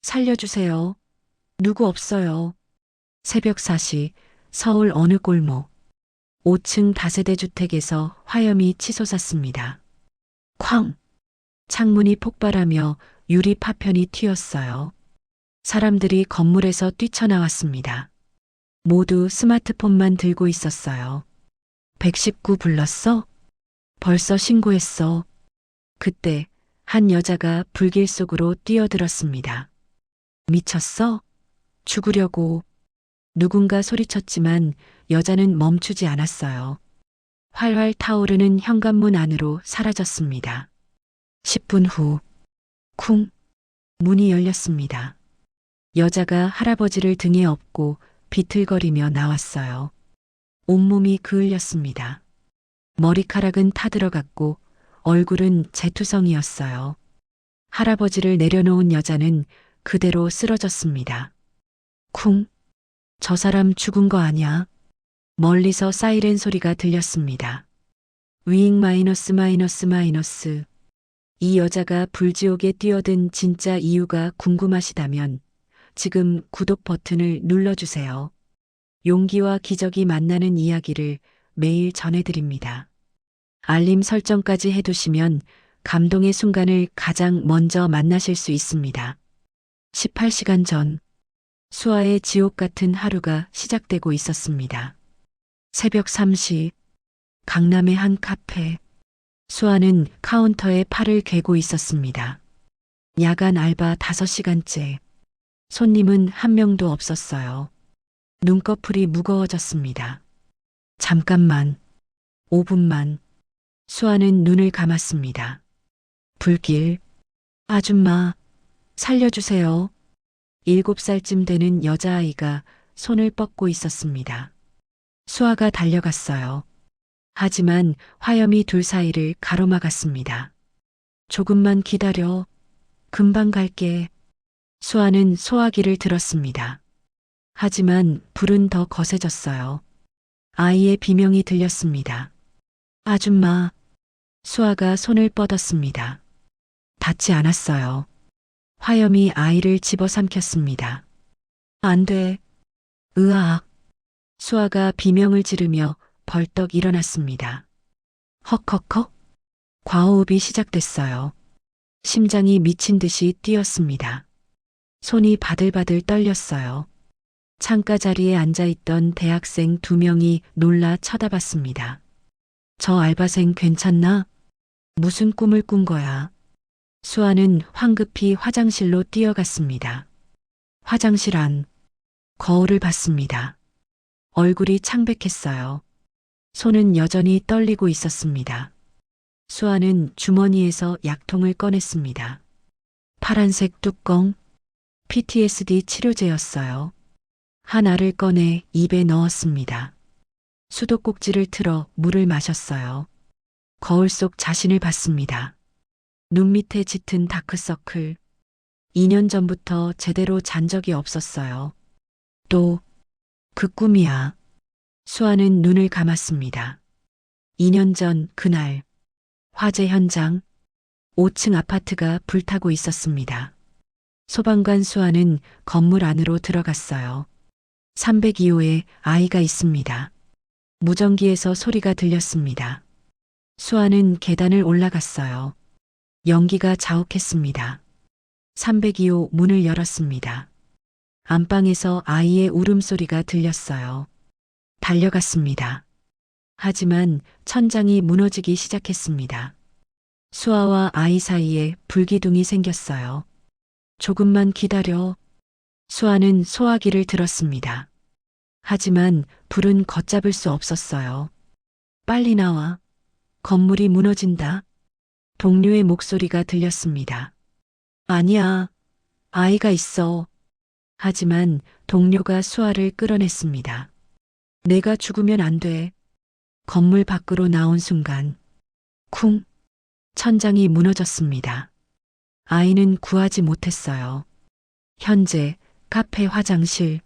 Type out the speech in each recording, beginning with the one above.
살려주세요. 누구 없어요. 새벽 4시 서울 어느 골목 5층 다세대 주택에서 화염이 치솟았습니다. 쾅! 창문이 폭발하며 유리 파편이 튀었어요. 사람들이 건물에서 뛰쳐나왔습니다. 모두 스마트폰만 들고 있었어요. 119 불렀어? 벌써 신고했어. 그때 한 여자가 불길 속으로 뛰어들었습니다. 미쳤어? 죽으려고. 누군가 소리쳤지만 여자는 멈추지 않았어요. 활활 타오르는 현관문 안으로 사라졌습니다. 10분 후, 쿵, 문이 열렸습니다. 여자가 할아버지를 등에 업고 비틀거리며 나왔어요. 온몸이 그을렸습니다. 머리카락은 타들어갔고 얼굴은 재투성이었어요. 할아버지를 내려놓은 여자는 그대로 쓰러졌습니다. 쿵, 저 사람 죽은 거 아냐? 멀리서 사이렌 소리가 들렸습니다. 위잉 마이너스 마이너스 마이너스. 이 여자가 불지옥에 뛰어든 진짜 이유가 궁금하시다면 지금 구독 버튼을 눌러주세요. 용기와 기적이 만나는 이야기를 매일 전해드립니다. 알림 설정까지 해두시면 감동의 순간을 가장 먼저 만나실 수 있습니다. 18시간 전, 수아의 지옥 같은 하루가 시작되고 있었습니다. 새벽 3시, 강남의 한 카페. 수아는 카운터에 팔을 괴고 있었습니다. 야간 알바 5시간째. 손님은 한 명도 없었어요. 눈꺼풀이 무거워졌습니다. 잠깐만, 5분만. 수아는 눈을 감았습니다. 불길. 아줌마, 살려주세요. 7살쯤 되는 여자아이가 손을 뻗고 있었습니다. 수아가 달려갔어요. 하지만 화염이 둘 사이를 가로막았습니다. 조금만 기다려. 금방 갈게. 수아는 소화기를 들었습니다. 하지만 불은 더 거세졌어요. 아이의 비명이 들렸습니다. 아줌마. 수아가 손을 뻗었습니다. 닿지 않았어요. 화염이 아이를 집어삼켰습니다. 안 돼. 으악. 수아가 비명을 지르며 벌떡 일어났습니다. 헉헉헉. 과호흡이 시작됐어요. 심장이 미친 듯이 뛰었습니다. 손이 바들바들 떨렸어요. 창가 자리에 앉아있던 대학생 2명이 놀라 쳐다봤습니다. 저 알바생 괜찮나? 무슨 꿈을 꾼 거야? 수아는 황급히 화장실로 뛰어갔습니다. 화장실 안. 거울을 봤습니다. 얼굴이 창백했어요. 손은 여전히 떨리고 있었습니다. 수아는 주머니에서 약통을 꺼냈습니다. 파란색 뚜껑, PTSD 치료제였어요. 한 알을 꺼내 입에 넣었습니다. 수도꼭지를 틀어 물을 마셨어요. 거울 속 자신을 봤습니다. 눈 밑에 짙은 다크서클. 2년 전부터 제대로 잔 적이 없었어요. 또 그 꿈이야. 수아는 눈을 감았습니다. 2년 전 그날 화재 현장 5층 아파트가 불타고 있었습니다. 소방관 수아는 건물 안으로 들어갔어요. 302호에 아이가 있습니다. 무전기에서 소리가 들렸습니다. 수아는 계단을 올라갔어요. 연기가 자욱했습니다. 302호 문을 열었습니다. 안방에서 아이의 울음소리가 들렸어요. 달려갔습니다. 하지만 천장이 무너지기 시작했습니다. 수아와 아이 사이에 불기둥이 생겼어요. 조금만 기다려. 수아는 소화기를 들었습니다. 하지만 불은 걷잡을 수 없었어요. 빨리 나와. 건물이 무너진다. 동료의 목소리가 들렸습니다. 아니야. 아이가 있어. 하지만 동료가 수아를 끌어냈습니다. 내가 죽으면 안 돼. 건물 밖으로 나온 순간 쿵! 천장이 무너졌습니다. 아이는 구하지 못했어요. 현재 카페 화장실.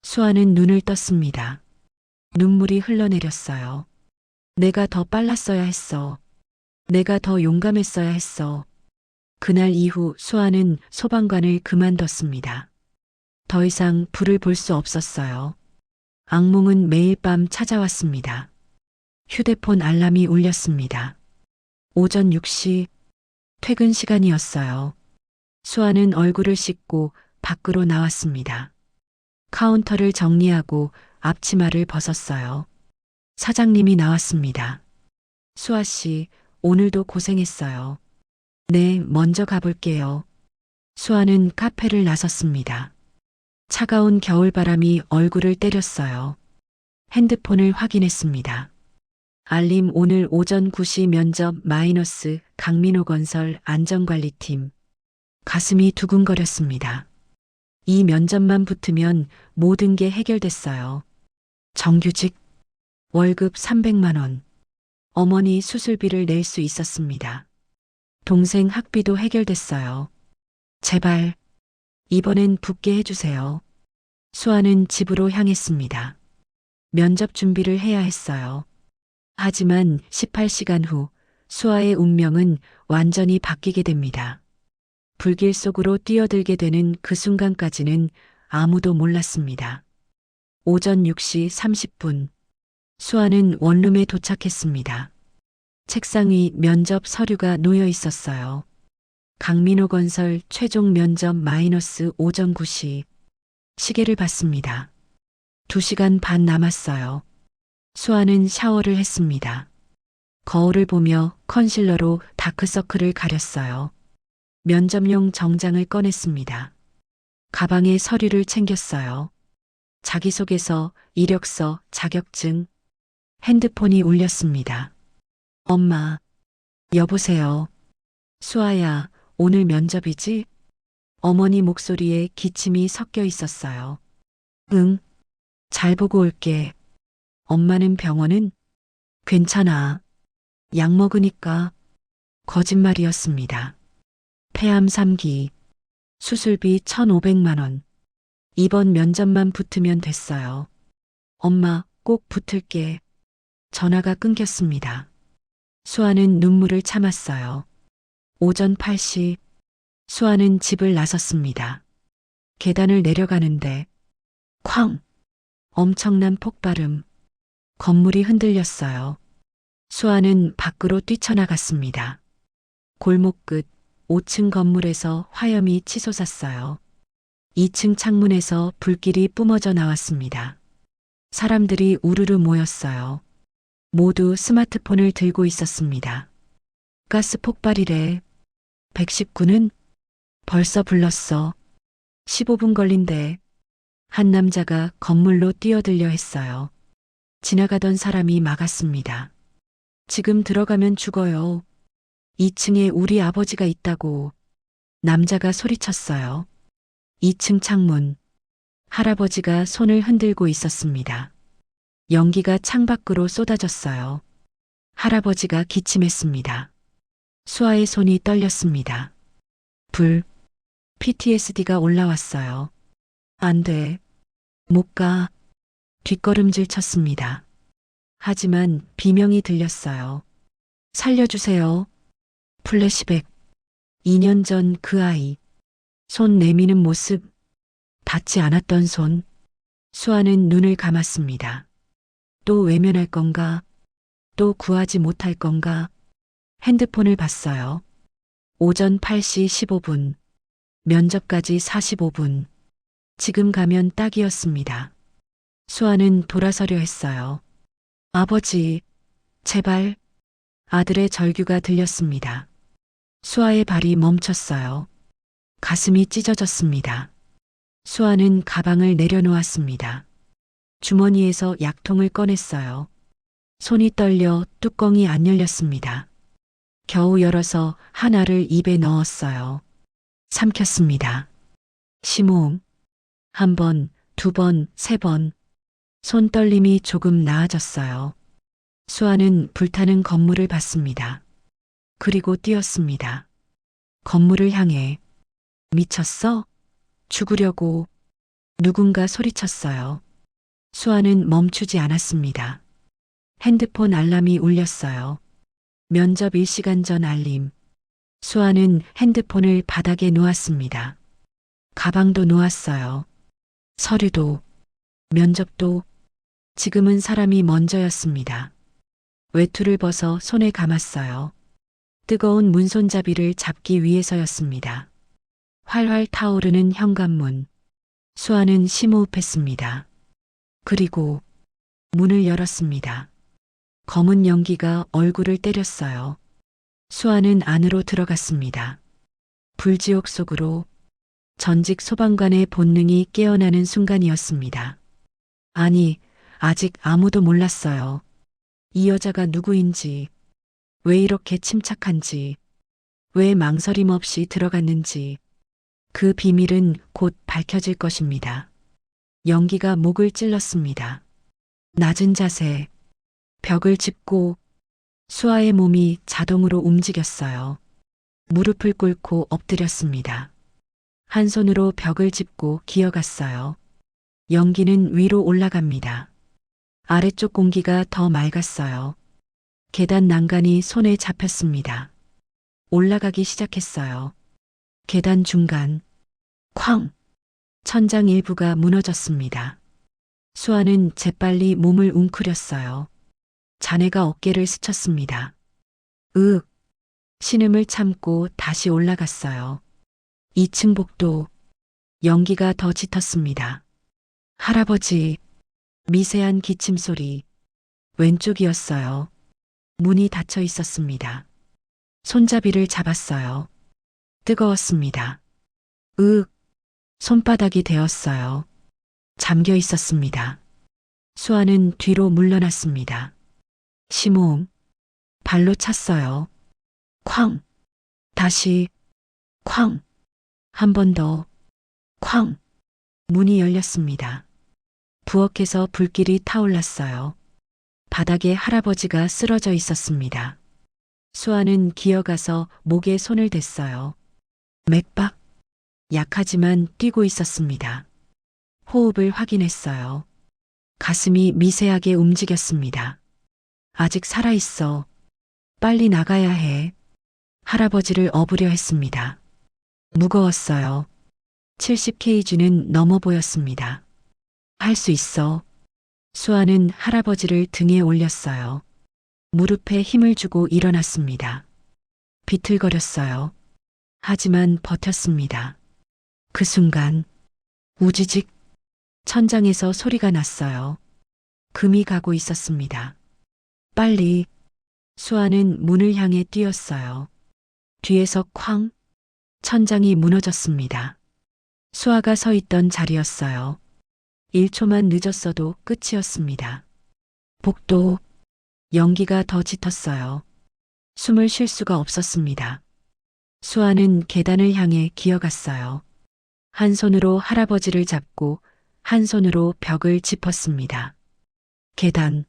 수아는 눈을 떴습니다. 눈물이 흘러내렸어요. 내가 더 빨랐어야 했어. 내가 더 용감했어야 했어. 그날 이후 수아는 소방관을 그만뒀습니다. 더 이상 불을 볼 수 없었어요. 악몽은 매일 밤 찾아왔습니다. 휴대폰 알람이 울렸습니다. 오전 6시 퇴근 시간이었어요. 수아는 얼굴을 씻고 밖으로 나왔습니다. 카운터를 정리하고 앞치마를 벗었어요. 사장님이 나왔습니다. 수아 씨, 오늘도 고생했어요. 네, 먼저 가볼게요. 수아는 카페를 나섰습니다. 차가운 겨울바람이 얼굴을 때렸어요. 핸드폰을 확인했습니다. 알림 오늘 오전 9시 면접 마이너스 강민호 건설 안전관리팀. 가슴이 두근거렸습니다. 이 면접만 붙으면 모든 게 해결됐어요. 정규직, 월급 300만 원. 어머니 수술비를 낼 수 있었습니다. 동생 학비도 해결됐어요. 제발, 이번엔 붙게 해주세요. 수아는 집으로 향했습니다. 면접 준비를 해야 했어요. 하지만 18시간 후 수아의 운명은 완전히 바뀌게 됩니다. 불길 속으로 뛰어들게 되는 그 순간까지는 아무도 몰랐습니다. 오전 6시 30분. 수아는 원룸에 도착했습니다. 책상 위 면접 서류가 놓여 있었어요. 강민호 건설 최종 면접 마이너스 오전 9시. 시계를 봤습니다. 2시간 반 남았어요. 수아는 샤워를 했습니다. 거울을 보며 컨실러로 다크서클을 가렸어요. 면접용 정장을 꺼냈습니다. 가방에 서류를 챙겼어요. 자기소개서, 이력서, 자격증. 핸드폰이 울렸습니다. 엄마, 여보세요. 수아야, 오늘 면접이지? 어머니 목소리에 기침이 섞여 있었어요. 응, 잘 보고 올게. 엄마는 병원은? 괜찮아. 약 먹으니까. 거짓말이었습니다. 폐암 3기. 수술비 1,500만 원. 이번 면접만 붙으면 됐어요. 엄마, 꼭 붙을게. 전화가 끊겼습니다. 수아는 눈물을 참았어요. 오전 8시. 수아는 집을 나섰습니다. 계단을 내려가는데 쾅! 엄청난 폭발음. 건물이 흔들렸어요. 수아는 밖으로 뛰쳐나갔습니다. 골목 끝 5층 건물에서 화염이 치솟았어요. 2층 창문에서 불길이 뿜어져 나왔습니다. 사람들이 우르르 모였어요. 모두 스마트폰을 들고 있었습니다. 가스 폭발이래. 119는? 벌써 불렀어. 15분 걸린대. 한 남자가 건물로 뛰어들려 했어요. 지나가던 사람이 막았습니다. 지금 들어가면 죽어요. 2층에 우리 아버지가 있다고. 남자가 소리쳤어요. 2층 창문. 할아버지가 손을 흔들고 있었습니다. 연기가 창밖으로 쏟아졌어요. 할아버지가 기침했습니다. 수아의 손이 떨렸습니다. 불. PTSD가 올라왔어요. 안 돼. 못 가. 뒷걸음질 쳤습니다. 하지만 비명이 들렸어요. 살려주세요. 플래시백. 2년 전 그 아이. 손 내미는 모습. 닿지 않았던 손. 수아는 눈을 감았습니다. 또 외면할 건가? 또 구하지 못할 건가? 핸드폰을 봤어요. 오전 8시 15분. 면접까지 45분. 지금 가면 딱이었습니다. 수아는 돌아서려 했어요. 아버지, 제발. 아들의 절규가 들렸습니다. 수아의 발이 멈췄어요. 가슴이 찢어졌습니다. 수아는 가방을 내려놓았습니다. 주머니에서 약통을 꺼냈어요. 손이 떨려 뚜껑이 안 열렸습니다. 겨우 열어서 하나를 입에 넣었어요. 삼켰습니다. 심호흡. 1번, 2번, 3번. 손떨림이 조금 나아졌어요. 수아는 불타는 건물을 봤습니다. 그리고 뛰었습니다. 건물을 향해. 미쳤어? 죽으려고. 누군가 소리쳤어요. 수아는 멈추지 않았습니다. 핸드폰 알람이 울렸어요. 면접 1시간 전 알림. 수아는 핸드폰을 바닥에 놓았습니다. 가방도 놓았어요. 서류도, 면접도, 지금은 사람이 먼저였습니다. 외투를 벗어 손에 감았어요. 뜨거운 문손잡이를 잡기 위해서였습니다. 활활 타오르는 현관문. 수아는 심호흡했습니다. 그리고 문을 열었습니다. 검은 연기가 얼굴을 때렸어요. 수아는 안으로 들어갔습니다. 불지옥 속으로 전직 소방관의 본능이 깨어나는 순간이었습니다. 아니, 아직 아무도 몰랐어요. 이 여자가 누구인지, 왜 이렇게 침착한지, 왜 망설임 없이 들어갔는지, 그 비밀은 곧 밝혀질 것입니다. 연기가 목을 찔렀습니다. 낮은 자세, 벽을 짚고 수아의 몸이 자동으로 움직였어요. 무릎을 꿇고 엎드렸습니다. 한 손으로 벽을 짚고 기어갔어요. 연기는 위로 올라갑니다. 아래쪽 공기가 더 맑았어요. 계단 난간이 손에 잡혔습니다. 올라가기 시작했어요. 계단 중간, 쾅! 천장 일부가 무너졌습니다. 수아는 재빨리 몸을 웅크렸어요. 자네가 어깨를 스쳤습니다. 으윽! 신음을 참고 다시 올라갔어요. 2층 복도, 연기가 더 짙었습니다. 할아버지, 미세한 기침 소리, 왼쪽이었어요. 문이 닫혀 있었습니다. 손잡이를 잡았어요. 뜨거웠습니다. 으윽! 손바닥이 데었어요. 잠겨 있었습니다. 수아는 뒤로 물러났습니다. 심호흡. 발로 찼어요. 쾅! 다시, 쾅! 한 번 더, 쾅! 문이 열렸습니다. 부엌에서 불길이 타올랐어요. 바닥에 할아버지가 쓰러져 있었습니다. 수아는 기어가서 목에 손을 댔어요. 맥박, 약하지만 뛰고 있었습니다. 호흡을 확인했어요. 가슴이 미세하게 움직였습니다. 아직 살아있어. 빨리 나가야 해. 할아버지를 업으려 했습니다. 무거웠어요. 70kg는 넘어 보였습니다. 할 수 있어. 수아는 할아버지를 등에 올렸어요. 무릎에 힘을 주고 일어났습니다. 비틀거렸어요. 하지만 버텼습니다. 그 순간 우지직 천장에서 소리가 났어요. 금이 가고 있었습니다. 빨리. 수아는 문을 향해 뛰었어요. 뒤에서 쾅! 천장이 무너졌습니다. 수아가 서 있던 자리였어요. 1초만 늦었어도 끝이었습니다. 복도, 연기가 더 짙었어요. 숨을 쉴 수가 없었습니다. 수아는 계단을 향해 기어갔어요. 한 손으로 할아버지를 잡고 한 손으로 벽을 짚었습니다. 계단,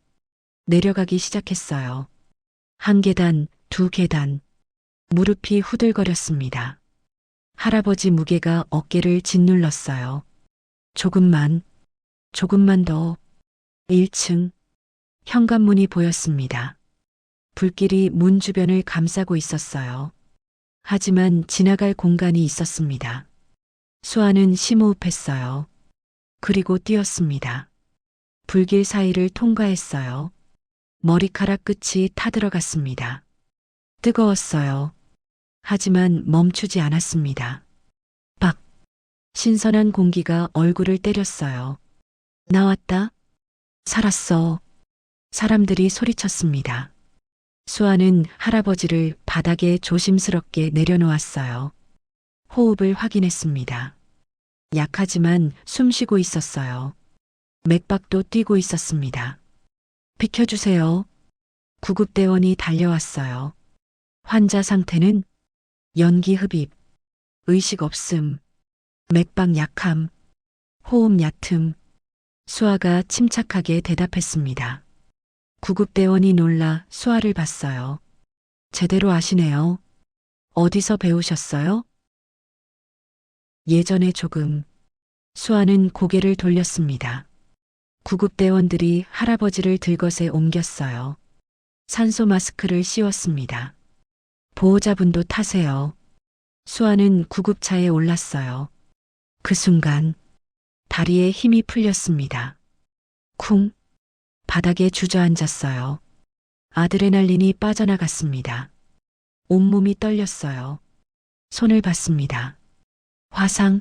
내려가기 시작했어요. 한 계단, 두 계단, 무릎이 후들거렸습니다. 할아버지 무게가 어깨를 짓눌렀어요. 조금만 더. 1층, 현관문이 보였습니다. 불길이 문 주변을 감싸고 있었어요. 하지만 지나갈 공간이 있었습니다. 수아는 심호흡했어요. 그리고 뛰었습니다. 불길 사이를 통과했어요. 머리카락 끝이 타들어갔습니다. 뜨거웠어요. 하지만 멈추지 않았습니다. 박! 신선한 공기가 얼굴을 때렸어요. 나왔다. 살았어. 사람들이 소리쳤습니다. 수아는 할아버지를 바닥에 조심스럽게 내려놓았어요. 호흡을 확인했습니다. 약하지만 숨쉬고 있었어요. 맥박도 뛰고 있었습니다. 비켜주세요. 구급대원이 달려왔어요. 환자 상태는 연기 흡입, 의식 없음, 맥박 약함, 호흡 얕음. 수아가 침착하게 대답했습니다. 구급대원이 놀라 수아를 봤어요. 제대로 아시네요. 어디서 배우셨어요? 예전에 조금. 수아는 고개를 돌렸습니다. 구급대원들이 할아버지를 들것에 옮겼어요. 산소 마스크를 씌웠습니다. 보호자분도 타세요. 수아는 구급차에 올랐어요. 그 순간 다리에 힘이 풀렸습니다. 쿵. 바닥에 주저앉았어요. 아드레날린이 빠져나갔습니다. 온몸이 떨렸어요. 손을 봤습니다. 화상.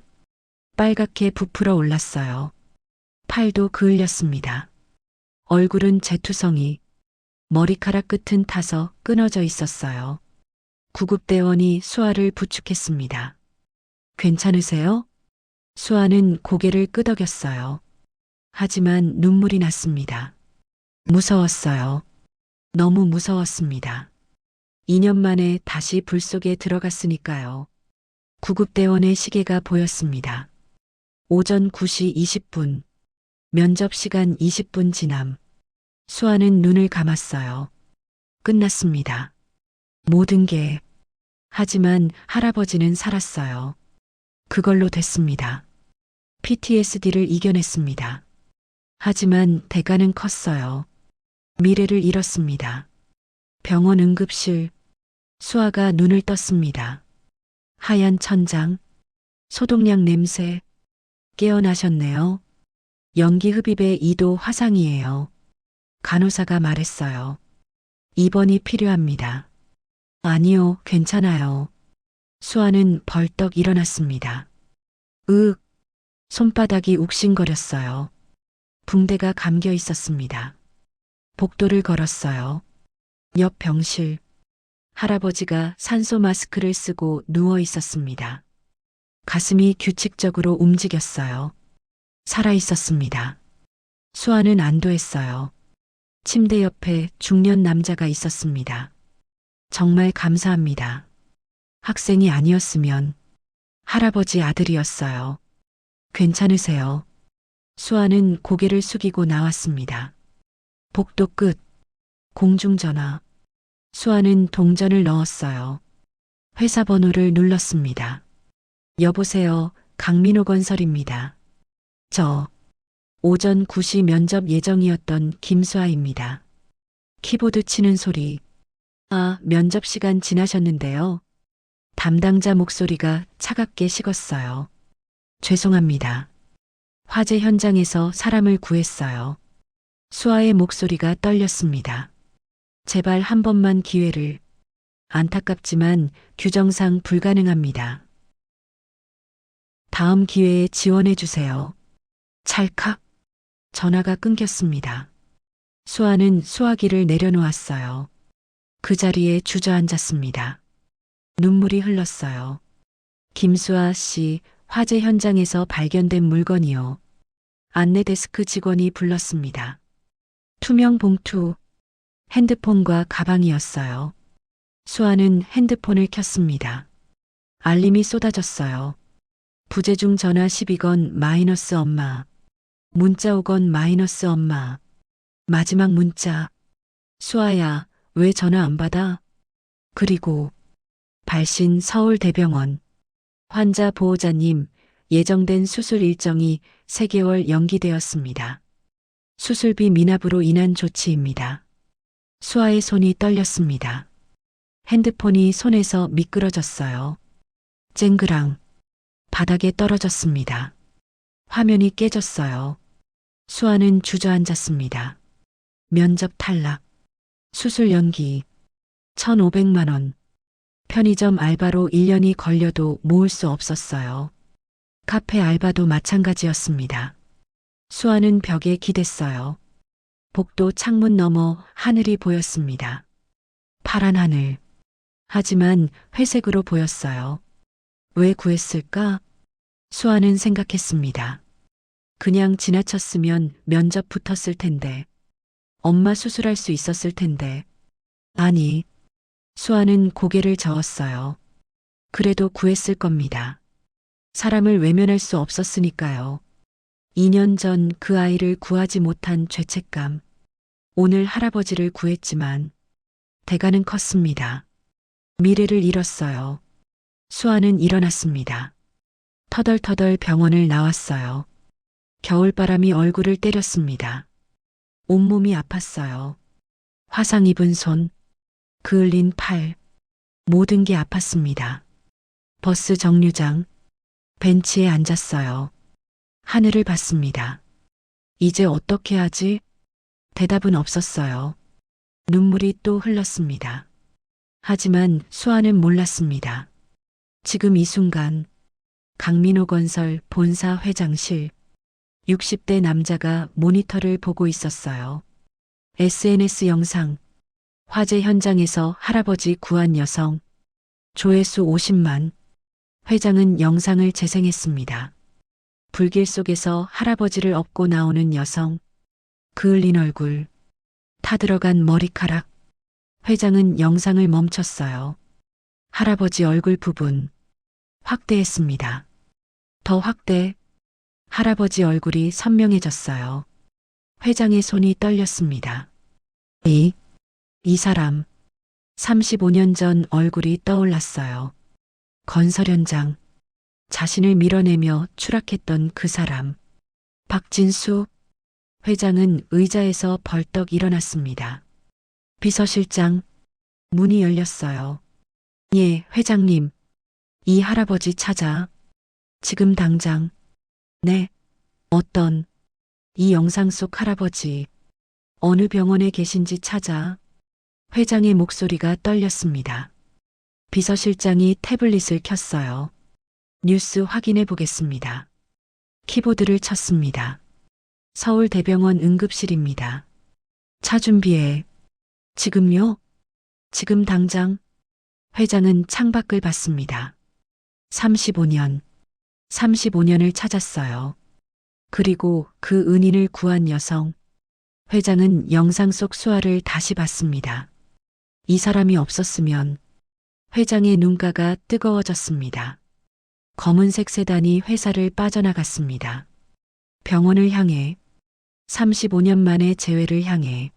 빨갛게 부풀어 올랐어요. 팔도 그을렸습니다. 얼굴은 재투성이, 머리카락 끝은 타서 끊어져 있었어요. 구급대원이 수아를 부축했습니다. 괜찮으세요? 수아는 고개를 끄덕였어요. 하지만 눈물이 났습니다. 무서웠어요. 너무 무서웠습니다. 2년 만에 다시 불 속에 들어갔으니까요. 구급대원의 시계가 보였습니다. 오전 9시 20분. 면접 시간 20분 지남. 수아는 눈을 감았어요. 끝났습니다. 모든 게. 하지만 할아버지는 살았어요. 그걸로 됐습니다. PTSD를 이겨냈습니다. 하지만 대가는 컸어요. 미래를 잃었습니다. 병원 응급실. 수아가 눈을 떴습니다. 하얀 천장, 소독약 냄새. 깨어나셨네요. 연기 흡입의 2도 화상이에요. 간호사가 말했어요. 입원이 필요합니다. 아니요, 괜찮아요. 수아는 벌떡 일어났습니다. 으윽, 손바닥이 욱신거렸어요. 붕대가 감겨 있었습니다. 복도를 걸었어요. 옆 병실. 할아버지가 산소 마스크를 쓰고 누워 있었습니다. 가슴이 규칙적으로 움직였어요. 살아 있었습니다. 수아는 안도했어요. 침대 옆에 중년 남자가 있었습니다. 정말 감사합니다. 학생이 아니었으면 할아버지 아들이었어요. 괜찮으세요? 수아는 고개를 숙이고 나왔습니다. 복도 끝. 공중전화. 수아는 동전을 넣었어요. 회사 번호를 눌렀습니다. 여보세요, 강민호 건설입니다. 저 오전 9시 면접 예정이었던 김수아입니다. 키보드 치는 소리. 아, 면접 시간 지나셨는데요. 담당자 목소리가 차갑게 식었어요. 죄송합니다. 화재 현장에서 사람을 구했어요. 수아의 목소리가 떨렸습니다. 제발 한 번만 기회를. 안타깝지만 규정상 불가능합니다. 다음 기회에 지원해 주세요. 찰칵. 전화가 끊겼습니다. 수아는 수화기를 내려놓았어요. 그 자리에 주저앉았습니다. 눈물이 흘렀어요. 김수아 씨, 화재 현장에서 발견된 물건이요. 안내 데스크 직원이 불렀습니다. 투명 봉투, 핸드폰과 가방이었어요. 수아는 핸드폰을 켰습니다. 알림이 쏟아졌어요. 부재중 전화 12건 마이너스 엄마. 문자 5건 마이너스 엄마. 마지막 문자. 수아야, 왜 전화 안 받아? 그리고 발신 서울대병원. 환자 보호자님, 예정된 수술 일정이 3개월 연기되었습니다. 수술비 미납으로 인한 조치입니다. 수아의 손이 떨렸습니다. 핸드폰이 손에서 미끄러졌어요. 쨍그랑. 바닥에 떨어졌습니다. 화면이 깨졌어요. 수아는 주저앉았습니다. 면접 탈락. 수술 연기. 1,500만 원. 편의점 알바로 1년이 걸려도 모을 수 없었어요. 카페 알바도 마찬가지였습니다. 수아는 벽에 기댔어요. 복도 창문 너머 하늘이 보였습니다. 파란 하늘. 하지만 회색으로 보였어요. 왜 구했을까? 수아는 생각했습니다. 그냥 지나쳤으면 면접 붙었을 텐데. 엄마 수술할 수 있었을 텐데. 아니. 수아는 고개를 저었어요. 그래도 구했을 겁니다. 사람을 외면할 수 없었으니까요. 2년 전 그 아이를 구하지 못한 죄책감. 오늘 할아버지를 구했지만 대가는 컸습니다. 미래를 잃었어요. 수아는 일어났습니다. 터덜터덜 병원을 나왔어요. 겨울바람이 얼굴을 때렸습니다. 온몸이 아팠어요. 화상 입은 손, 그을린 팔, 모든 게 아팠습니다. 버스 정류장, 벤치에 앉았어요. 하늘을 봤습니다. 이제 어떻게 하지? 대답은 없었어요. 눈물이 또 흘렀습니다. 하지만 수아는 몰랐습니다. 지금 이 순간 강민호 건설 본사 회장실 60대 남자가 모니터를 보고 있었어요. SNS 영상, 화재 현장에서 할아버지 구한 여성, 조회수 50만, 회장은 영상을 재생했습니다. 불길 속에서 할아버지를 업고 나오는 여성, 그을린 얼굴, 타들어간 머리카락, 회장은 영상을 멈췄어요. 할아버지 얼굴 부분, 확대했습니다. 더 확대, 할아버지 얼굴이 선명해졌어요. 회장의 손이 떨렸습니다. 이 사람, 35년 전 얼굴이 떠올랐어요. 건설 현장, 자신을 밀어내며 추락했던 그 사람. 박진수, 회장은 의자에서 벌떡 일어났습니다. 비서실장, 문이 열렸어요. 예, 회장님. 이 할아버지 찾아. 지금 당장. 네. 어떤, 이 영상 속 할아버지. 어느 병원에 계신지 찾아. 회장의 목소리가 떨렸습니다. 비서실장이 태블릿을 켰어요. 뉴스 확인해 보겠습니다. 키보드를 쳤습니다. 서울대병원 응급실입니다. 차 준비해. 지금요? 지금 당장. 회장은 창밖을 봤습니다. 35년을 찾았어요. 그리고 그 은인을 구한 여성. 회장은 영상 속 수아를 다시 봤습니다. 이 사람이 없었으면 회장의 눈가가 뜨거워졌습니다. 검은색 세단이 회사를 빠져나갔습니다. 병원을 향해, 35년 만의 재회를 향해,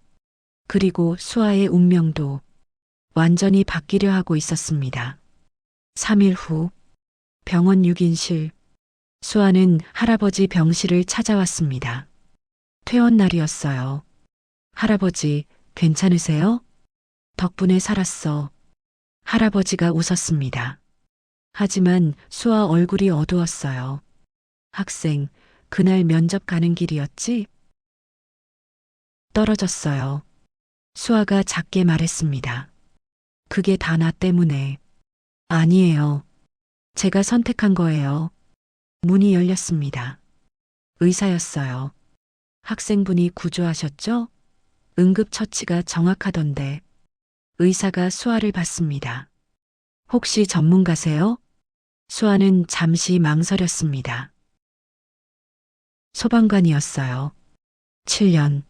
그리고 수아의 운명도 완전히 바뀌려 하고 있었습니다. 3일 후, 병원 6인실, 수아는 할아버지 병실을 찾아왔습니다. 퇴원 날이었어요. 할아버지, 괜찮으세요? 덕분에 살았어. 할아버지가 웃었습니다. 하지만 수아 얼굴이 어두웠어요. 학생, 그날 면접 가는 길이었지? 떨어졌어요. 수아가 작게 말했습니다. 그게 다 나 때문에. 아니에요. 제가 선택한 거예요. 문이 열렸습니다. 의사였어요. 학생분이 구조하셨죠? 응급처치가 정확하던데. 의사가 수아를 봤습니다. 혹시 전문가세요? 수아는 잠시 망설였습니다. 소방관이었어요. 7년.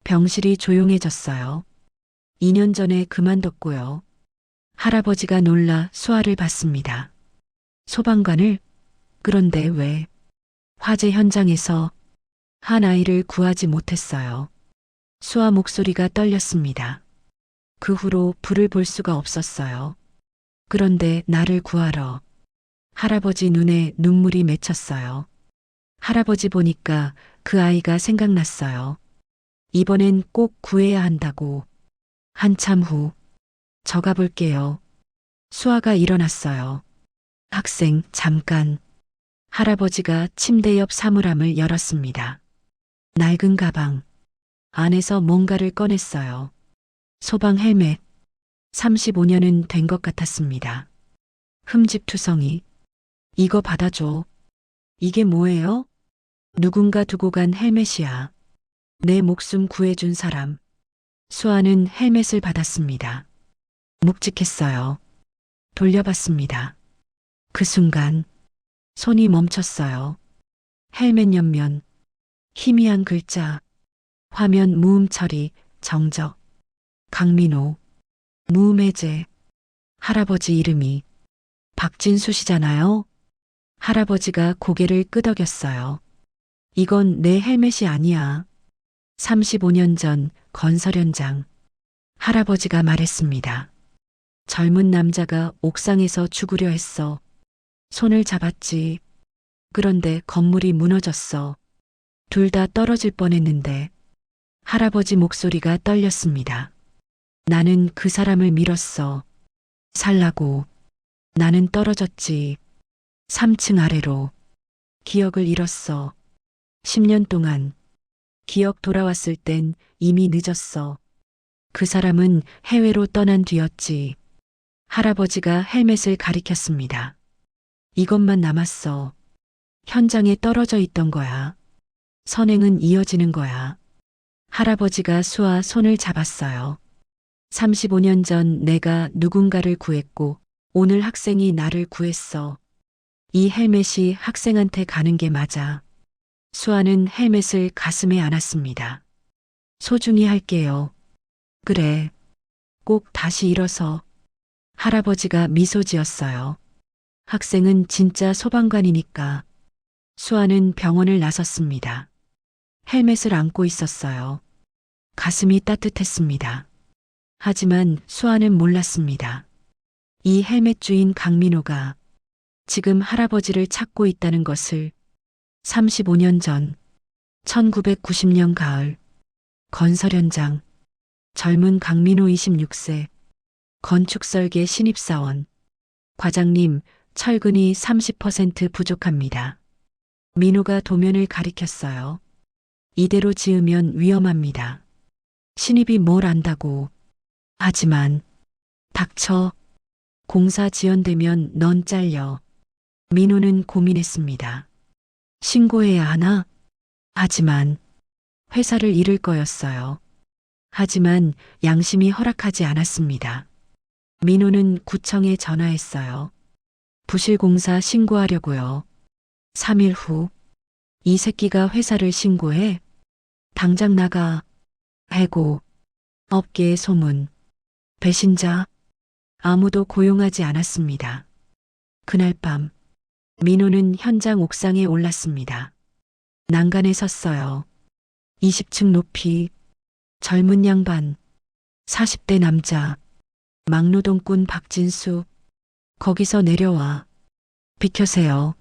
병실이 조용해졌어요. 2년 전에 그만뒀고요. 할아버지가 놀라 수아를 봤습니다. 소방관을? 그런데 왜? 화재 현장에서 한 아이를 구하지 못했어요. 수아 목소리가 떨렸습니다. 그 후로 불을 볼 수가 없었어요. 그런데 나를 구하러. 할아버지 눈에 눈물이 맺혔어요. 할아버지 보니까 그 아이가 생각났어요. 이번엔 꼭 구해야 한다고. 한참 후, 저 가볼게요. 수아가 일어났어요. 학생, 잠깐. 할아버지가 침대 옆 사물함을 열었습니다. 낡은 가방. 안에서 뭔가를 꺼냈어요. 소방 헬멧. 35년은 된 것 같았습니다. 흠집투성이. 이거 받아줘. 이게 뭐예요? 누군가 두고 간 헬멧이야. 내 목숨 구해준 사람. 수아는 헬멧을 받았습니다. 묵직했어요. 돌려봤습니다. 그 순간 손이 멈췄어요. 헬멧 옆면 희미한 글자. 화면 무음 처리, 정적. 강민호. 무음 해제. 할아버지 이름이 박진수 씨잖아요. 할아버지가 고개를 끄덕였어요. 이건 내 헬멧이 아니야. 35년 전 건설 현장. 할아버지가 말했습니다. 젊은 남자가 옥상에서 죽으려 했어. 손을 잡았지. 그런데 건물이 무너졌어. 둘 다 떨어질 뻔했는데. 할아버지 목소리가 떨렸습니다. 나는 그 사람을 밀었어. 살라고. 나는 떨어졌지. 3층 아래로. 기억을 잃었어. 10년 동안. 기억 돌아왔을 땐 이미 늦었어. 그 사람은 해외로 떠난 뒤였지. 할아버지가 헬멧을 가리켰습니다. 이것만 남았어. 현장에 떨어져 있던 거야. 선행은 이어지는 거야. 할아버지가 수아 손을 잡았어요. 35년 전 내가 누군가를 구했고 오늘 학생이 나를 구했어. 이 헬멧이 학생한테 가는 게 맞아. 수아는 헬멧을 가슴에 안았습니다. 소중히 할게요. 그래. 꼭 다시 일어서. 할아버지가 미소 지었어요. 학생은 진짜 소방관이니까. 수아는 병원을 나섰습니다. 헬멧을 안고 있었어요. 가슴이 따뜻했습니다. 하지만 수아는 몰랐습니다. 이 헬멧 주인 강민호가 지금 할아버지를 찾고 있다는 것을. 35년 전, 1990년 가을, 건설 현장, 젊은 강민호 26세, 건축설계 신입사원, 과장님, 철근이 30% 부족합니다. 민호가 도면을 가리켰어요. 이대로 지으면 위험합니다. 신입이 뭘 안다고. 하지만, 닥쳐. 공사 지연되면 넌 잘려. 민호는 고민했습니다. 신고해야 하나? 하지만, 회사를 잃을 거였어요. 하지만 양심이 허락하지 않았습니다. 민호는 구청에 전화했어요. 부실공사 신고하려고요. 3일 후, 이 새끼가 회사를 신고해? 당장 나가. 해고. 업계의 소문. 배신자. 아무도 고용하지 않았습니다. 그날 밤, 민호는 현장 옥상에 올랐습니다. 난간에 섰어요. 20층 높이, 젊은 양반, 40대 남자, 막노동꾼 박진수, 거기서 내려와. 비켜세요.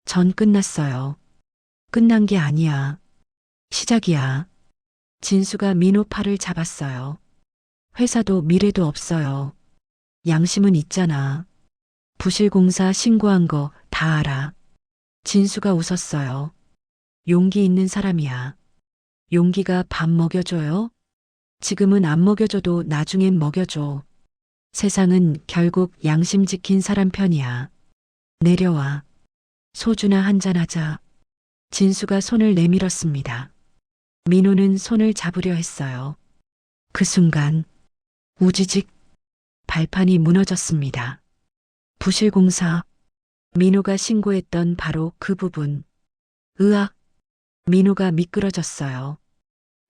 전 끝났어요. 끝난 게 아니야. 시작이야. 진수가 민호 팔을 잡았어요. 회사도 미래도 없어요. 양심은 있잖아. 부실공사 신고한 거 다 알아. 진수가 웃었어요. 용기 있는 사람이야. 용기가 밥 먹여줘요? 지금은 안 먹여줘도 나중엔 먹여줘. 세상은 결국 양심 지킨 사람 편이야. 내려와. 소주나 한잔하자. 진수가 손을 내밀었습니다. 민호는 손을 잡으려 했어요. 그 순간 우지직 발판이 무너졌습니다. 부실공사. 민호가 신고했던 바로 그 부분. 으악. 민호가 미끄러졌어요.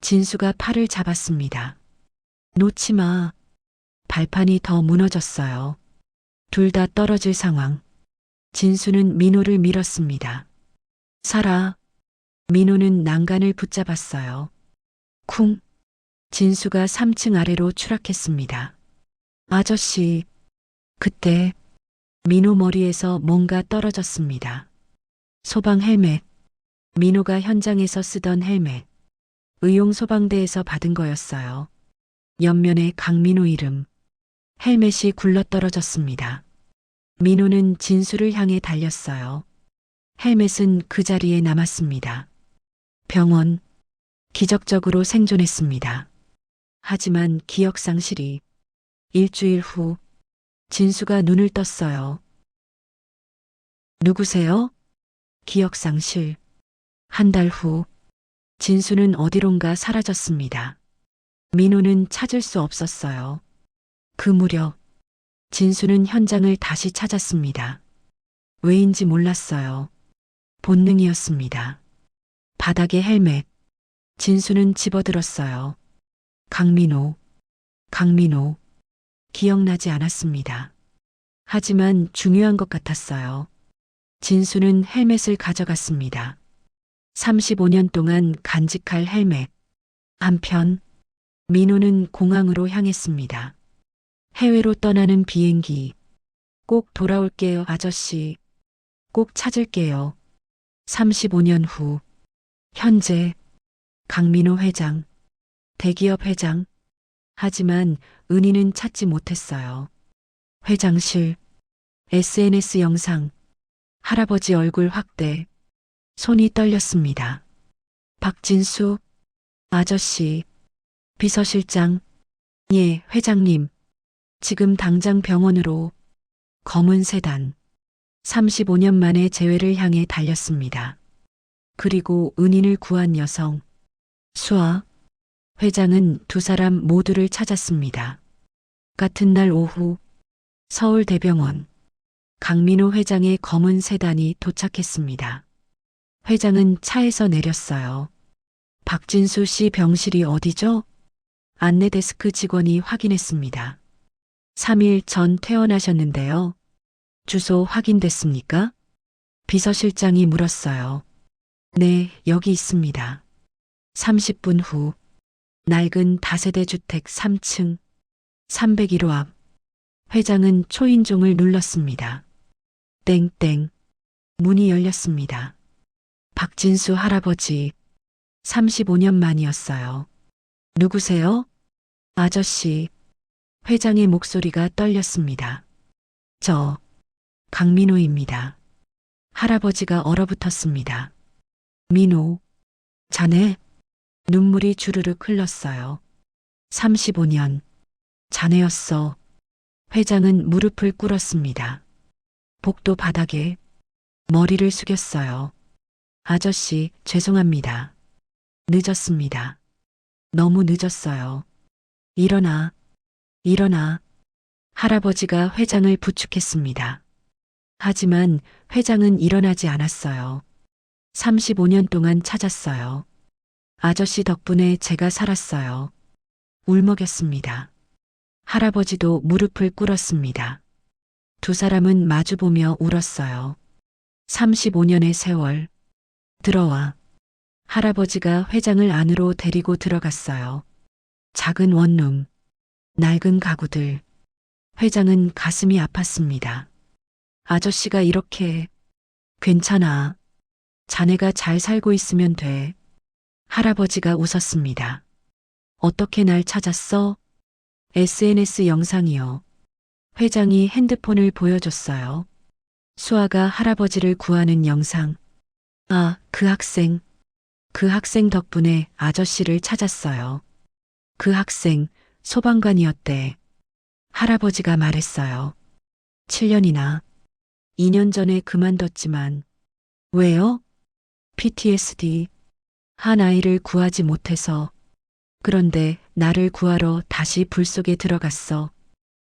진수가 팔을 잡았습니다. 놓지 마. 발판이 더 무너졌어요. 둘 다 떨어질 상황. 진수는 민호를 밀었습니다. 살아. 민호는 난간을 붙잡았어요. 쿵. 진수가 3층 아래로 추락했습니다. 아저씨. 그때 민호 머리에서 뭔가 떨어졌습니다. 소방 헬멧. 민호가 현장에서 쓰던 헬멧. 의용소방대에서 받은 거였어요. 옆면에 강민호 이름. 헬멧이 굴러떨어졌습니다. 민호는 진수를 향해 달렸어요. 헬멧은 그 자리에 남았습니다. 병원. 기적적으로 생존했습니다. 하지만 기억 상실이. 일주일 후 진수가 눈을 떴어요. 누구세요? 기억 상실. 한 달 후 진수는 어디론가 사라졌습니다. 민호는 찾을 수 없었어요. 그 무렵 진수는 현장을 다시 찾았습니다. 왜인지 몰랐어요. 본능이었습니다. 바닥에 헬멧. 진수는 집어들었어요. 강민호. 강민호. 기억나지 않았습니다. 하지만 중요한 것 같았어요. 진수는 헬멧을 가져갔습니다. 35년 동안 간직할 헬멧. 한편 민호는 공항으로 향했습니다. 해외로 떠나는 비행기. 꼭 돌아올게요, 아저씨. 꼭 찾을게요. 35년 후. 현재 강민호 회장. 대기업 회장. 하지만 은희는 찾지 못했어요. 회장실, SNS 영상, 할아버지 얼굴 확대, 손이 떨렸습니다. 박진수, 아저씨, 비서실장, 예, 회장님, 지금 당장 병원으로. 검은 세단, 35년 만에 재회를 향해 달렸습니다. 그리고 은인을 구한 여성, 수아, 회장은 두 사람 모두를 찾았습니다. 같은 날 오후, 서울대병원, 강민호 회장의 검은 세단이 도착했습니다. 회장은 차에서 내렸어요. 박진수 씨 병실이 어디죠? 안내 데스크 직원이 확인했습니다. 3일 전 퇴원하셨는데요. 주소 확인됐습니까? 비서실장이 물었어요. 네, 여기 있습니다. 30분 후, 낡은 다세대 주택 3층, 301호 앞, 회장은 초인종을 눌렀습니다. 땡땡, 문이 열렸습니다. 박진수 할아버지, 35년 만이었어요. 누구세요? 아저씨, 회장의 목소리가 떨렸습니다. 저, 강민호입니다. 할아버지가 얼어붙었습니다. 민호, 자네? 눈물이 주르륵 흘렀어요. 35년, 자네였어. 회장은 무릎을 꿇었습니다. 복도 바닥에 머리를 숙였어요. 아저씨, 죄송합니다. 늦었습니다. 너무 늦었어요. 일어나, 일어나. 할아버지가 회장을 부축했습니다. 하지만 회장은 일어나지 않았어요. 35년 동안 찾았어요. 아저씨 덕분에 제가 살았어요. 울먹였습니다. 할아버지도 무릎을 꿇었습니다. 두 사람은 마주보며 울었어요. 35년의 세월. 들어와. 할아버지가 회장을 안으로 데리고 들어갔어요. 작은 원룸, 낡은 가구들. 회장은 가슴이 아팠습니다. 아저씨가 이렇게. 괜찮아. 자네가 잘 살고 있으면 돼. 할아버지가 웃었습니다. 어떻게 날 찾았어? SNS 영상이요. 회장이 핸드폰을 보여줬어요. 수아가 할아버지를 구하는 영상. 아, 그 학생. 그 학생 덕분에 아저씨를 찾았어요. 그 학생, 소방관이었대. 할아버지가 말했어요. 7년이나. 2년 전에 그만뒀지만. 왜요? PTSD. 한 아이를 구하지 못해서. 그런데 나를 구하러 다시 불 속에 들어갔어.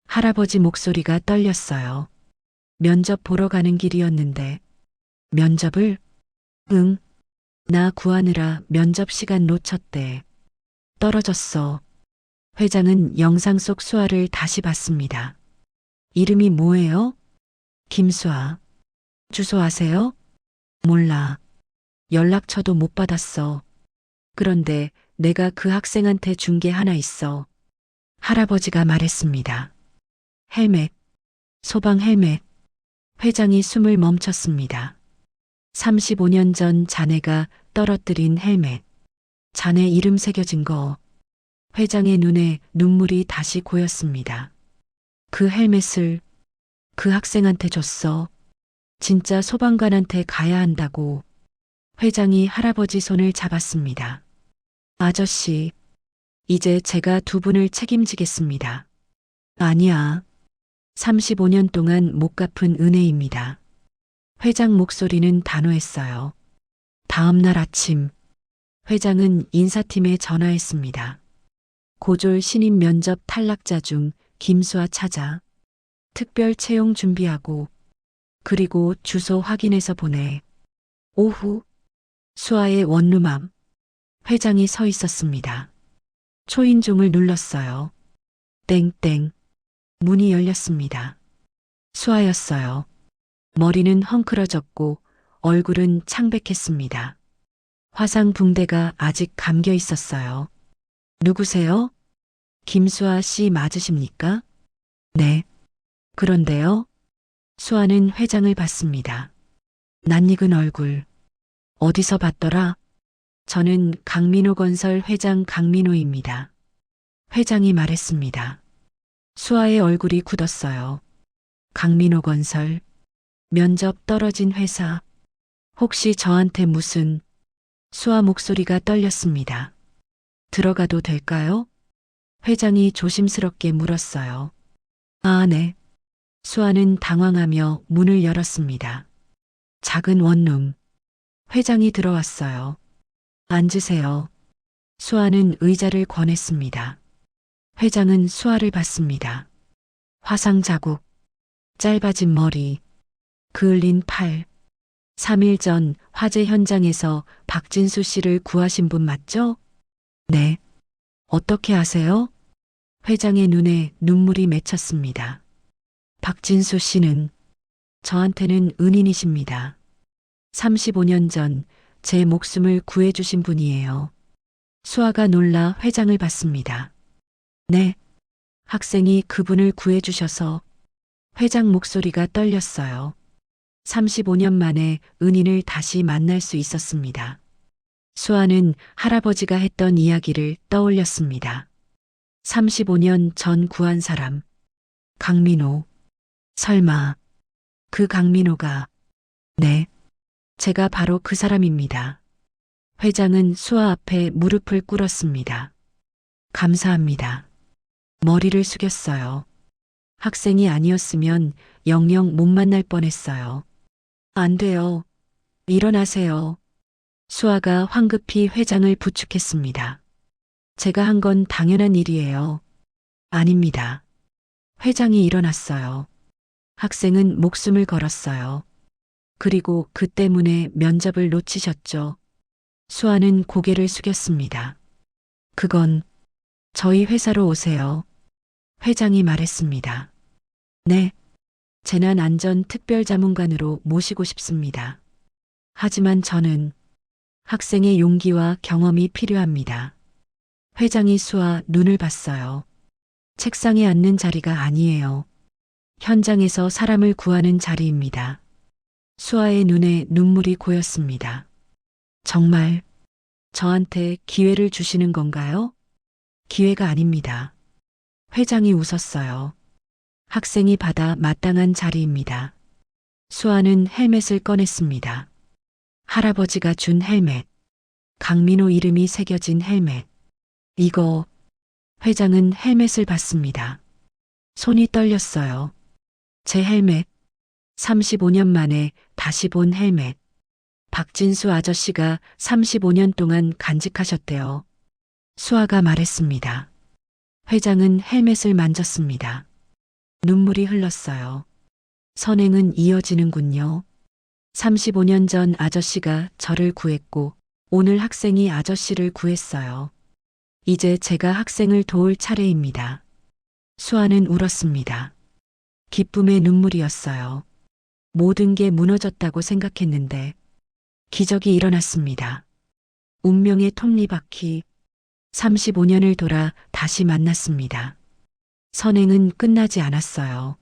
할아버지 목소리가 떨렸어요. 면접 보러 가는 길이었는데. 면접을? 응. 나 구하느라 면접 시간 놓쳤대. 떨어졌어. 회장은 영상 속 수아를 다시 봤습니다. 이름이 뭐예요? 김수아. 주소 아세요? 몰라. 연락처도 못 받았어. 그런데 내가 그 학생한테 준 게 하나 있어. 할아버지가 말했습니다. 헬멧. 소방 헬멧. 회장이 숨을 멈췄습니다. 35년 전 자네가 떨어뜨린 헬멧. 자네 이름 새겨진 거. 회장의 눈에 눈물이 다시 고였습니다. 그 헬멧을 그 학생한테 줬어. 진짜 소방관한테 가야 한다고. 회장이 할아버지 손을 잡았습니다. 아저씨, 이제 제가 두 분을 책임지겠습니다. 아니야. 35년 동안 못 갚은 은혜입니다. 회장 목소리는 단호했어요. 다음 날 아침, 회장은 인사팀에 전화했습니다. 고졸 신입 면접 탈락자 중 김수아 찾아. 특별 채용 준비하고. 그리고 주소 확인해서 보내. 오후, 수아의 원룸 앞. 회장이 서 있었습니다. 초인종을 눌렀어요. 땡땡. 문이 열렸습니다. 수아였어요. 머리는 헝클어졌고 얼굴은 창백했습니다. 화상 붕대가 아직 감겨 있었어요. 누구세요? 김수아 씨 맞으십니까? 네. 그런데요? 수아는 회장을 봤습니다. 낯익은 얼굴. 어디서 봤더라? 저는 강민호 건설 회장 강민호입니다. 회장이 말했습니다. 수아의 얼굴이 굳었어요. 강민호 건설, 면접 떨어진 회사, 혹시 저한테 무슨, 수아 목소리가 떨렸습니다. 들어가도 될까요? 회장이 조심스럽게 물었어요. 아, 네. 수아는 당황하며 문을 열었습니다. 작은 원룸. 회장이 들어왔어요. 앉으세요. 수아는 의자를 권했습니다. 회장은 수아를 봤습니다. 화상 자국, 짧아진 머리, 그을린 팔. 3일 전 화재 현장에서 박진수 씨를 구하신 분 맞죠? 네. 어떻게 아세요? 회장의 눈에 눈물이 맺혔습니다. 박진수 씨는 저한테는 은인이십니다. 35년 전 제 목숨을 구해주신 분이에요. 수아가 놀라 회장을 봤습니다. 네. 학생이 그분을 구해주셔서 회장 목소리가 떨렸어요. 35년 만에 은인을 다시 만날 수 있었습니다. 수아는 할아버지가 했던 이야기를 떠올렸습니다. 35년 전 구한 사람. 강민호. 설마 그 강민호가. 네. 제가 바로 그 사람입니다. 회장은 수아 앞에 무릎을 꿇었습니다. 감사합니다. 머리를 숙였어요. 학생이 아니었으면 영영 못 만날 뻔했어요. 안 돼요. 일어나세요. 수아가 황급히 회장을 부축했습니다. 제가 한 건 당연한 일이에요. 아닙니다. 회장이 일어났어요. 학생은 목숨을 걸었어요. 그리고 그 때문에 면접을 놓치셨죠. 수아는 고개를 숙였습니다. 그건 저희 회사로 오세요. 회장이 말했습니다. 네. 재난안전특별자문관으로 모시고 싶습니다. 하지만 저는 학생의 용기와 경험이 필요합니다. 회장이 수아 눈을 봤어요. 책상에 앉는 자리가 아니에요. 현장에서 사람을 구하는 자리입니다. 수아의 눈에 눈물이 고였습니다. 정말 저한테 기회를 주시는 건가요? 기회가 아닙니다. 회장이 웃었어요. 학생이 받아 마땅한 자리입니다. 수아는 헬멧을 꺼냈습니다. 할아버지가 준 헬멧. 강민호 이름이 새겨진 헬멧. 이거. 회장은 헬멧을 받습니다. 손이 떨렸어요. 제 헬멧. 35년 만에 다시 본 헬멧. 박진수 아저씨가 35년 동안 간직하셨대요. 수아가 말했습니다. 회장은 헬멧을 만졌습니다. 눈물이 흘렀어요. 선행은 이어지는군요. 35년 전 아저씨가 저를 구했고 오늘 학생이 아저씨를 구했어요. 이제 제가 학생을 도울 차례입니다. 수아는 울었습니다. 기쁨의 눈물이었어요. 모든 게 무너졌다고 생각했는데 기적이 일어났습니다. 운명의 톱니바퀴. 35년을 돌아 다시 만났습니다. 선행은 끝나지 않았어요.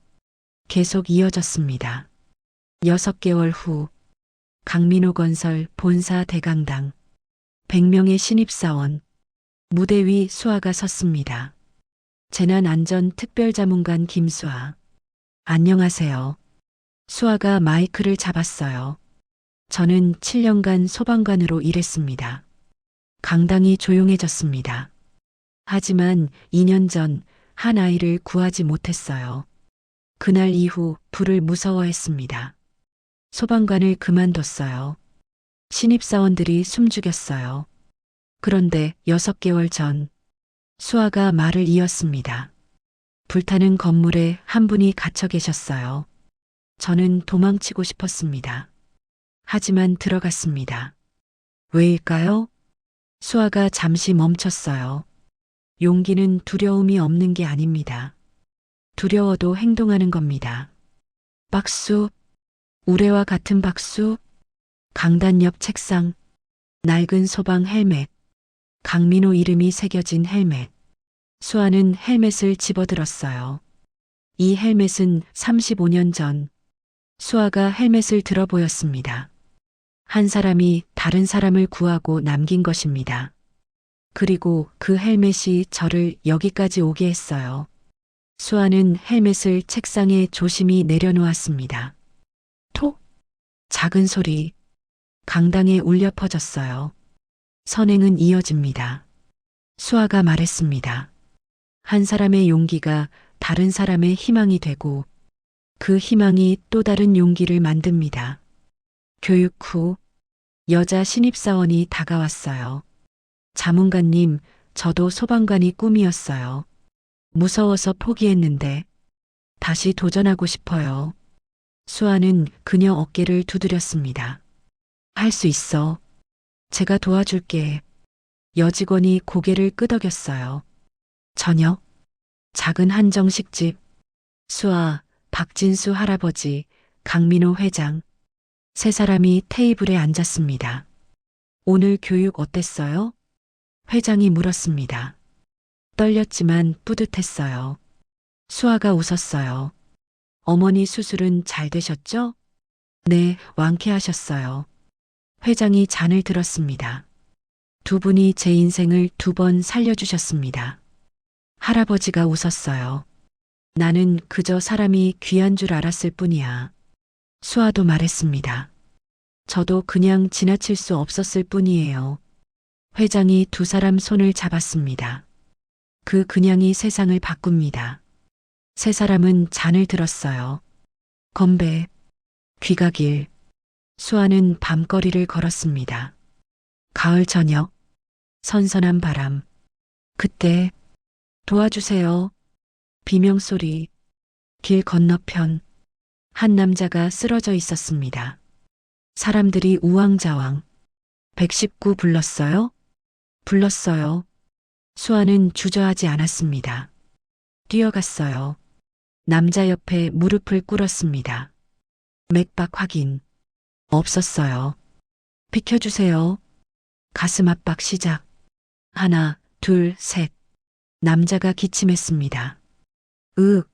계속 이어졌습니다. 6개월 후 강민호 건설 본사 대강당. 100명의 신입사원. 무대 위 수아가 섰습니다. 재난안전특별자문관 김수아. 안녕하세요. 수아가 마이크를 잡았어요. 저는 7년간 소방관으로 일했습니다. 강당이 조용해졌습니다. 하지만 2년 전 한 아이를 구하지 못했어요. 그날 이후 불을 무서워했습니다. 소방관을 그만뒀어요. 신입사원들이 숨죽였어요. 그런데 6개월 전 수아가 말을 이었습니다. 불타는 건물에 한 분이 갇혀 계셨어요. 저는 도망치고 싶었습니다. 하지만 들어갔습니다. 왜일까요? 수아가 잠시 멈췄어요. 용기는 두려움이 없는 게 아닙니다. 두려워도 행동하는 겁니다. 박수, 우레와 같은 박수, 강단 옆 책상, 낡은 소방 헬멧, 강민호 이름이 새겨진 헬멧. 수아는 헬멧을 집어들었어요. 이 헬멧은 35년 전 수아가 헬멧을 들어 보였습니다. 한 사람이 다른 사람을 구하고 남긴 것입니다. 그리고 그 헬멧이 저를 여기까지 오게 했어요. 수아는 헬멧을 책상에 조심히 내려놓았습니다. 톡! 작은 소리. 강당에 울려 퍼졌어요. 선행은 이어집니다. 수아가 말했습니다. 한 사람의 용기가 다른 사람의 희망이 되고 그 희망이 또 다른 용기를 만듭니다. 교육 후 여자 신입사원이 다가왔어요. 자문관님, 저도 소방관이 꿈이었어요. 무서워서 포기했는데 다시 도전하고 싶어요. 수아는 그녀 어깨를 두드렸습니다. 할 수 있어. 제가 도와줄게. 여직원이 고개를 끄덕였어요. 저녁, 작은 한정식집, 수아, 박진수 할아버지, 강민호 회장, 세 사람이 테이블에 앉았습니다. 오늘 교육 어땠어요? 회장이 물었습니다. 떨렸지만 뿌듯했어요. 수아가 웃었어요. 어머니 수술은 잘 되셨죠? 네, 완쾌하셨어요. 회장이 잔을 들었습니다. 두 분이 제 인생을 2번 살려주셨습니다. 할아버지가 웃었어요. 나는 그저 사람이 귀한 줄 알았을 뿐이야. 수아도 말했습니다. 저도 그냥 지나칠 수 없었을 뿐이에요. 회장이 두 사람 손을 잡았습니다. 그 그냥이 세상을 바꿉니다. 세 사람은 잔을 들었어요. 건배, 귀가길. 수아는 밤거리를 걸었습니다. 가을 저녁, 선선한 바람. 그때 도와주세요. 비명소리. 길 건너편 한 남자가 쓰러져 있었습니다. 사람들이 우왕좌왕. 119 불렀어요? 불렀어요. 수아는 주저하지 않았습니다. 뛰어갔어요. 남자 옆에 무릎을 꿇었습니다. 맥박 확인. 없었어요. 비켜주세요. 가슴 압박 시작. 하나, 둘, 셋. 남자가 기침했습니다. 으윽.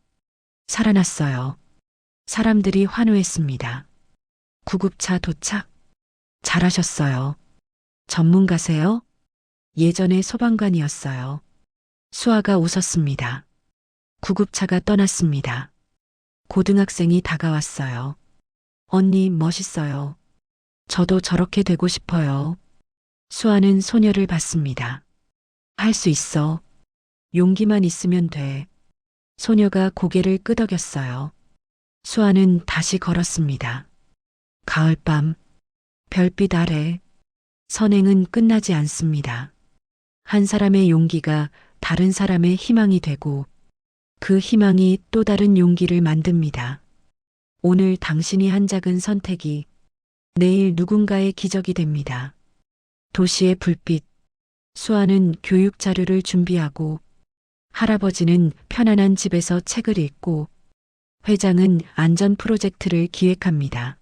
살아났어요. 사람들이 환호했습니다. 구급차 도착. 잘하셨어요. 전문가세요? 예전에 소방관이었어요. 수아가 웃었습니다. 구급차가 떠났습니다. 고등학생이 다가왔어요. 언니 멋있어요. 저도 저렇게 되고 싶어요. 수아는 소녀를 봤습니다. 할 수 있어. 용기만 있으면 돼. 소녀가 고개를 끄덕였어요. 수아는 다시 걸었습니다. 가을밤, 별빛 아래, 선행은 끝나지 않습니다. 한 사람의 용기가 다른 사람의 희망이 되고 그 희망이 또 다른 용기를 만듭니다. 오늘 당신이 한 작은 선택이 내일 누군가의 기적이 됩니다. 도시의 불빛. 수아는 교육 자료를 준비하고 할아버지는 편안한 집에서 책을 읽고 회장은 안전 프로젝트를 기획합니다.